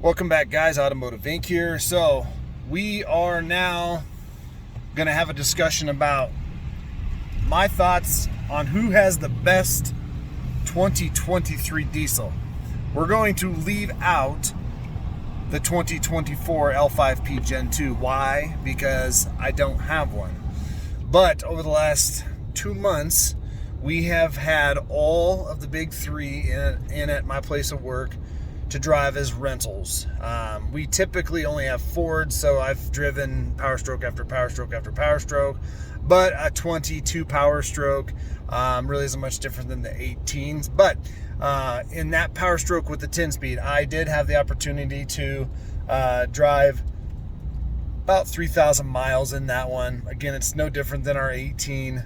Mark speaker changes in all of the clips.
Speaker 1: Welcome back, guys. Automotive Inc. here. So we are now going to have a discussion about my thoughts on who has the best 2023 diesel. We're going to leave out the 2024 L5P Gen 2. Why? Because I don't have one. But over the last 2 months, we have had all of the big three in at my place of work to drive as rentals. We typically only have Ford, so I've driven Powerstroke after Powerstroke after Powerstroke, but a 22 Powerstroke really isn't much different than the 18s. But in that Powerstroke with the 10-speed, I did have the opportunity to drive about 3,000 miles in that one. Again, it's no different than our 18.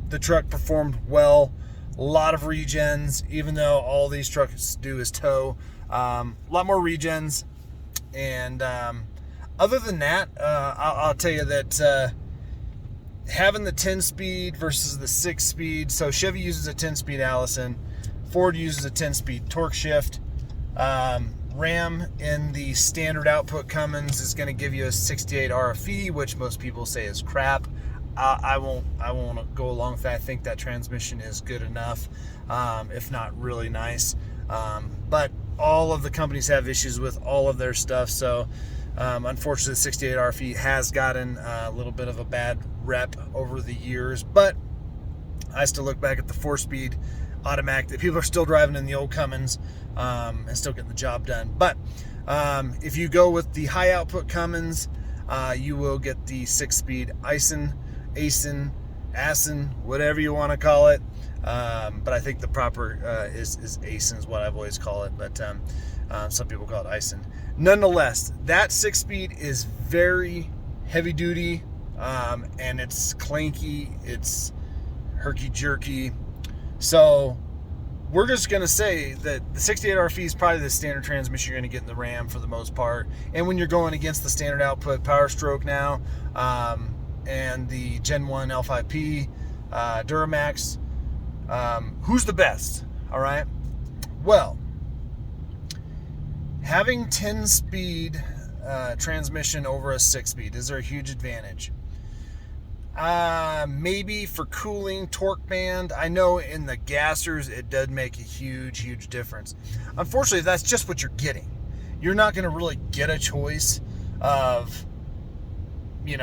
Speaker 1: The truck performed well. A lot of regens, even though all these trucks do is tow. A lot more regens, and other than that, I'll tell you that having the 10-speed versus the 6-speed, so Chevy uses a 10-speed Allison, Ford uses a 10-speed torque shift, Ram in the standard output Cummins is going to give you a 68 RFE, which most people say is crap. I won't go along with that. I think that transmission is good enough, if not really nice. But all of the companies have issues with all of their stuff, so unfortunately the 68 RFE has gotten a little bit of a bad rep over the years. But I still look back at the 4-speed automatic that people are still driving in the old Cummins and still getting the job done. But if you go with the high output Cummins, you will get the 6-speed Asin, whatever you want to call it. But I think the proper is Asin is what I've always called it. But some people call it Ison. Nonetheless, that 6-speed is very heavy duty, and it's clanky, it's herky-jerky. So we're just going to say that the 68 RFE is probably the standard transmission you're going to get in the Ram for the most part. And when you're going against the standard output Powerstroke now, and the Gen 1 L5P Duramax, who's the best? All right. Well, having 10-speed transmission over a 6-speed, is there a huge advantage? Maybe for cooling, torque band. I know in the gassers it does make a huge difference. Unfortunately, that's just what you're getting. You're not going to really get a choice of, you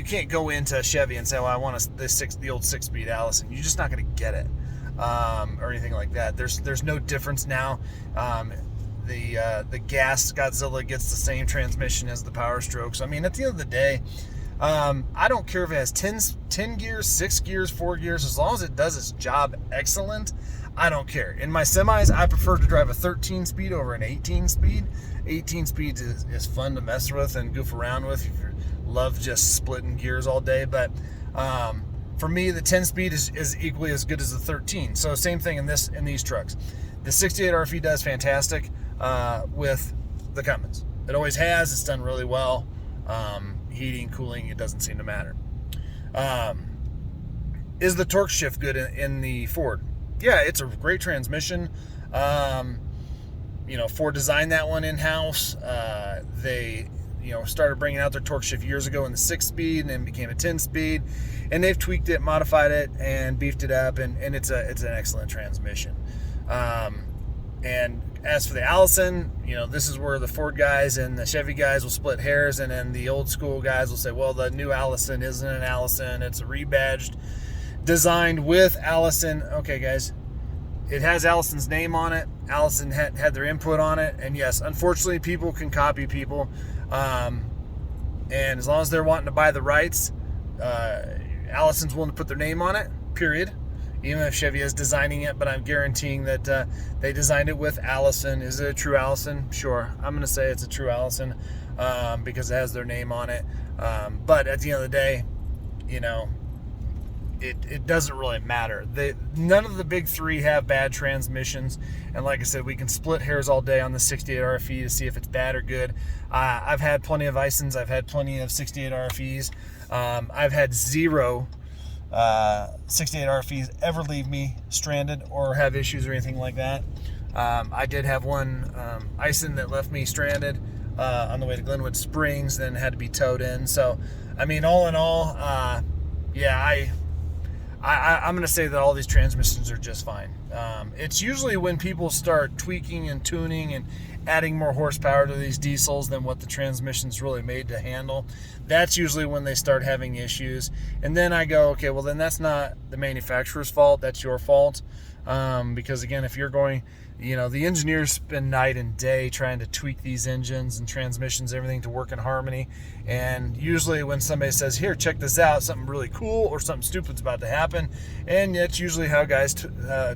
Speaker 1: can't go into Chevy and say, well, I want the old 6-speed Allison. You're just not going to get it, or anything like that. There's no difference now. The gas Godzilla gets the same transmission as the Powerstroke. So I mean, at the end of the day, I don't care if it has 10 gears, 6 gears, 4 gears, as long as it does its job excellent. I don't care. In my semis, I prefer to drive a 13-speed over an 18-speed. 18-speed is fun to mess with and goof around with if you love just splitting gears all day. But for me, the 10-speed is equally as good as the 13. So same thing in these trucks. The 68 RFE does fantastic with the Cummins. It always has. It's done really well. Heating, cooling, it doesn't seem to matter. Is the torque shift good in the Ford? Yeah, it's a great transmission. Ford designed that one in-house. They started bringing out their torque shift years ago in the 6-speed, and then became a 10-speed, and they've tweaked it, modified it, and beefed it up, and it's an excellent transmission. And as for the Allison, this is where the Ford guys and the Chevy guys will split hairs, and then the old school guys will say, well, the new Allison isn't an Allison, it's a rebadged, designed with Allison. Okay, guys, it has Allison's name on it. Allison had their input on it, and yes, unfortunately, people can copy people, and as long as they're wanting to buy the rights, Allison's willing to put their name on it, period. Even if Chevy is designing it, but I'm guaranteeing that they designed it with Allison. Is it a true Allison? Sure. I'm going to say it's a true Allison because it has their name on it. But at the end of the day, it doesn't really matter. None of the big three have bad transmissions. And like I said, we can split hairs all day on the 68 RFE to see if it's bad or good. I've had plenty of Isons. I've had plenty of 68 RFEs. I've had zero 68 RFEs ever leave me stranded or have issues or anything like that. I did have one icing that left me stranded on the way to Glenwood Springs, then had to be towed in. So, I mean, all in all, yeah, I'm going to say that all these transmissions are just fine. It's usually when people start tweaking and tuning and adding more horsepower to these diesels than what the transmission's really made to handle. That's usually when they start having issues. And then I go, okay, well, then that's not the manufacturer's fault. That's your fault. Because, again, if you're going, the engineers spend night and day trying to tweak these engines and transmissions, everything to work in harmony. And usually when somebody says, here, check this out, something really cool or something stupid's about to happen. And that's usually how guys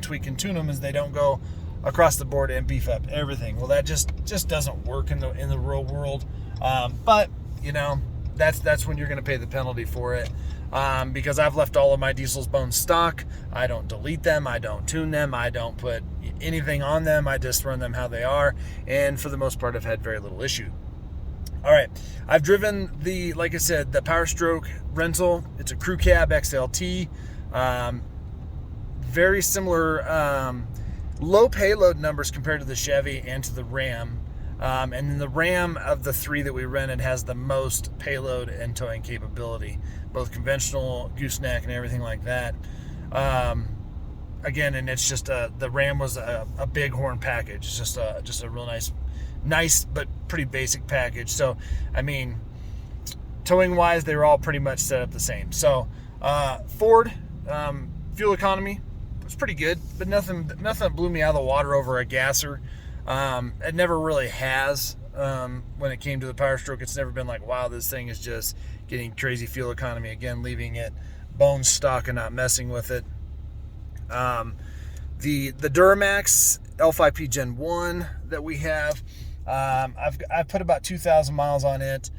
Speaker 1: tweak and tune them, is they don't go across the board and beef up everything. Well, that just doesn't work in the real world. But that's when you're going to pay the penalty for it. Because I've left all of my diesels bone stock. I don't delete them. I don't tune them. I don't put anything on them. I just run them how they are. And for the most part, I've had very little issue. All right. I've driven like I said, the Powerstroke rental. It's a crew cab XLT. Very similar, low payload numbers compared to the Chevy and to the Ram. And then the Ram, of the three that we rented, has the most payload and towing capability, both conventional, gooseneck, and everything like that. Again, and it's just the Ram was a bighorn package. It's just a real nice but pretty basic package. So, I mean, towing wise, they were all pretty much set up the same. So, Ford fuel economy was pretty good, but nothing blew me out of the water over a gasser. It never really has. When it came to the Powerstroke, it's never been like, wow, this thing is just getting crazy fuel economy. Again, leaving it bone stock and not messing with it. The Duramax L5P Gen 1 that we have, I've put about 2,000 miles on it.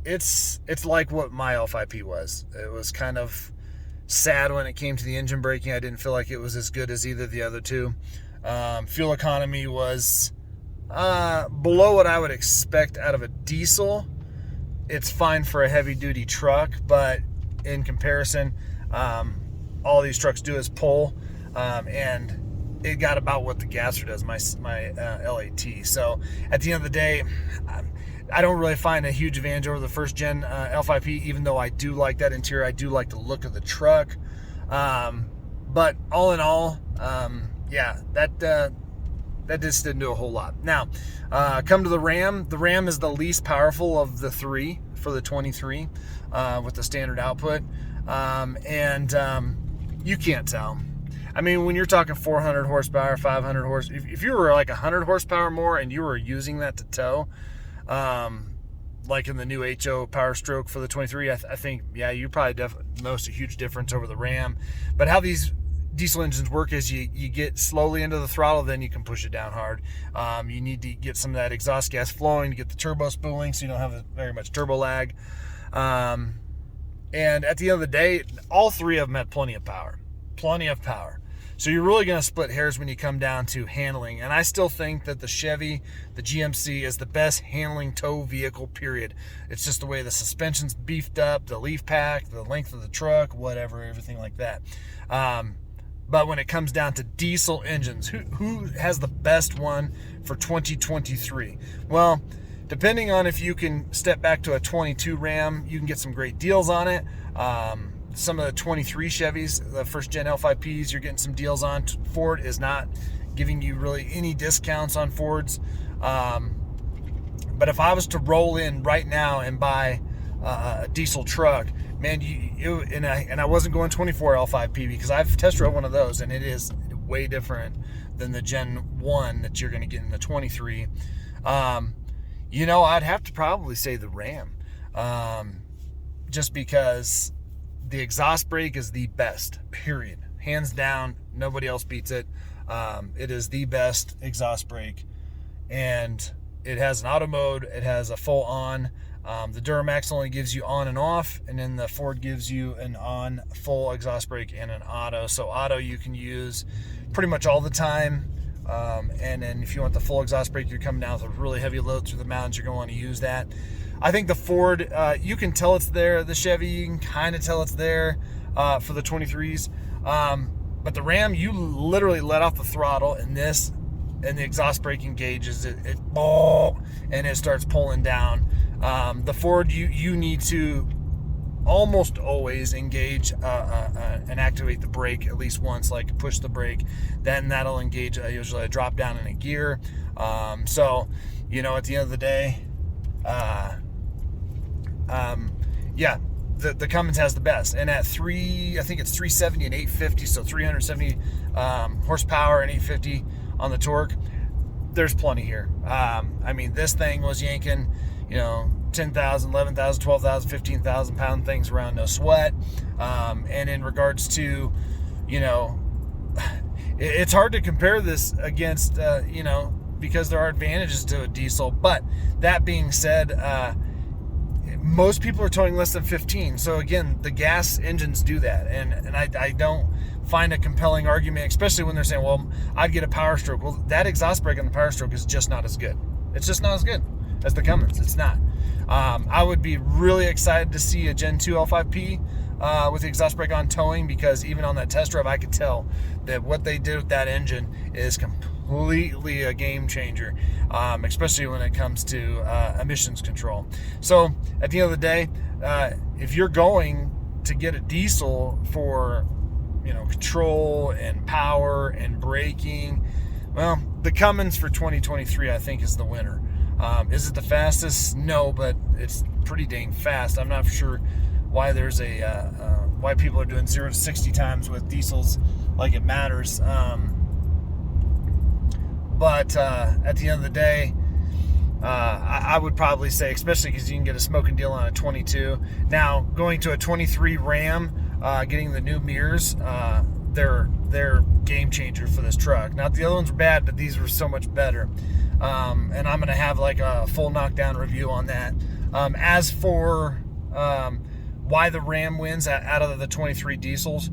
Speaker 1: It's like what my L5P was. It was kind of sad when it came to the engine braking. I didn't feel like it was as good as either of the other two. Fuel economy was below what I would expect out of a diesel. It's fine for a heavy duty truck, but in comparison, all these trucks do is pull, and it got about what the gasser does, my L8T. So at the end of the day, I don't really find a huge advantage over the first gen L5P, even though I do like that interior. I do like the look of the truck. But all in all, yeah, that just didn't do a whole lot. Now, come to the Ram. The Ram is the least powerful of the three for the 23 with the standard output. You can't tell. I mean, when you're talking 400 horsepower, 500 horse, if you were like 100 horsepower more and you were using that to tow, like in the new HO Powerstroke for the 23, I think, yeah, you probably notice a huge difference over the Ram. But how these diesel engines work is you get slowly into the throttle, then you can push it down hard. You need to get some of that exhaust gas flowing to get the turbo spooling so you don't have very much turbo lag. And at the end of the day, all three of them had plenty of power. So you're really going to split hairs when you come down to handling. And I still think that the Chevy, the GMC, is the best handling tow vehicle, period. It's just the way the suspension's beefed up, the leaf pack, the length of the truck, whatever, everything like that. But when it comes down to diesel engines, who has the best one for 2023? Well, depending on if you can step back to a 22 Ram, you can get some great deals on it. Some of the 23 Chevys, the first gen L5Ps, you're getting some deals on. Ford is not giving you really any discounts on Fords. But if I was to roll in right now and buy a diesel truck, man, I wasn't going 24 L5P because I've test drove one of those, and it is way different than the Gen 1 that you're going to get in the 23. I'd have to probably say the Ram, just because the exhaust brake is the best, period. Hands down, nobody else beats it. It is the best exhaust brake, and it has an auto mode. It has a full on. The Duramax only gives you on and off, and then the Ford gives you an on, full exhaust brake, and an auto. So auto you can use pretty much all the time. And then if you want the full exhaust brake, you're coming down with a really heavy load through the mountains, you're going to want to use that. I think the Ford, you can tell it's there. The Chevy, you can kind of tell it's there for the 23s. But But the Ram, you literally let off the throttle, and the exhaust brake engages, and it starts pulling down. The Ford, you need to almost always engage and activate the brake at least once, like push the brake, then that'll engage usually a drop down in a gear. So, you know, at the end of the day, yeah, the Cummins has the best, and at I think it's 370 and 850, so 370 horsepower and 850 on the torque. There's plenty here. I mean, this thing was yanking, you know, 10,000, 11,000, 12,000, 15,000 pound things around, no sweat. And in regards to, you know, it's hard to compare this against, you know, because there are advantages to a diesel. But that being said, most people are towing less than 15. So again, the gas engines do that. And I don't find a compelling argument, especially when they're saying, well, I'd get a Powerstroke. Well, that exhaust brake on the Powerstroke is just not as good. It's just not as good as the Cummins. It's not. I would be really excited to see a Gen 2 L5P with the exhaust brake on towing, because even on that test drive, I could tell that what they did with that engine is completely a game changer, especially when it comes to emissions control. So at the end of the day, if you're going to get a diesel for, you know, control and power and braking, well, the Cummins for 2023, I think, is the winner. Is it the fastest? No, but it's pretty dang fast. I'm not sure why there's why people are doing 0 to 60 times with diesels like it matters. But at the end of the day, I would probably say, especially because you can get a smoking deal on a 22. Now, going to a 23 Ram, getting the new mirrors, they're game changer for this truck. Not the other ones were bad, but these were so much better. And I'm going to have like a full knockdown review on that. As for why the Ram wins out of the 23 diesels,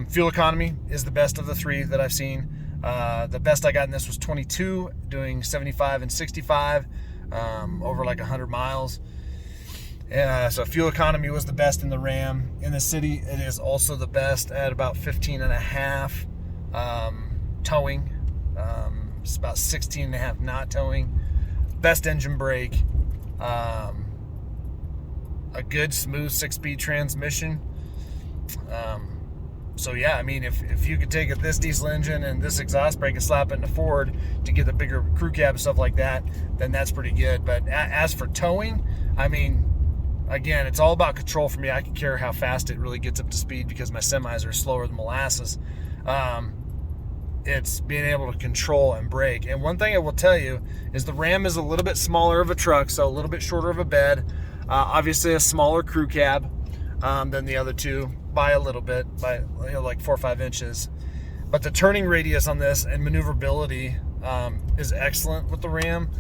Speaker 1: fuel economy is the best of the three that I've seen. The best I got in this was 22, doing 75 and 65, over like 100 miles. So fuel economy was the best in the Ram. In the city, it is also the best at about 15 and a half. Towing, it's about 16 and a half not towing. Best engine brake. A good smooth 6-speed transmission. So yeah, I mean, if you could take this diesel engine and this exhaust brake and slap it in the Ford to get the bigger crew cab and stuff like that, then that's pretty good. But as for towing, I mean, again, it's all about control for me. I can care how fast it really gets up to speed because my semis are slower than molasses. It's being able to control and brake. And one thing I will tell you is the Ram is a little bit smaller of a truck, so a little bit shorter of a bed. Obviously a smaller crew cab than the other two by a little bit, by, you know, like 4 or 5 inches. But the turning radius on this and maneuverability is excellent with the Ram.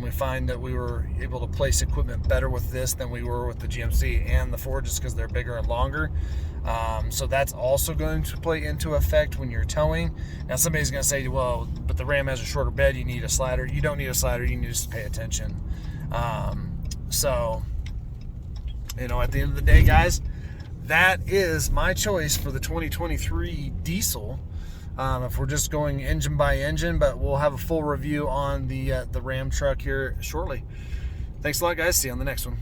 Speaker 1: We find that we were able to place equipment better with this than we were with the GMC and the Ford, just because they're bigger and longer. So that's also going to play into effect when you're towing. Now somebody's going to say, well, but the Ram has a shorter bed, you need a slider. You don't need a slider, you need to just pay attention. So, you know, at the end of the day, guys, that is my choice for the 2023 diesel. If we're just going engine by engine, but we'll have a full review on the Ram truck here shortly. Thanks a lot, guys. See you on the next one.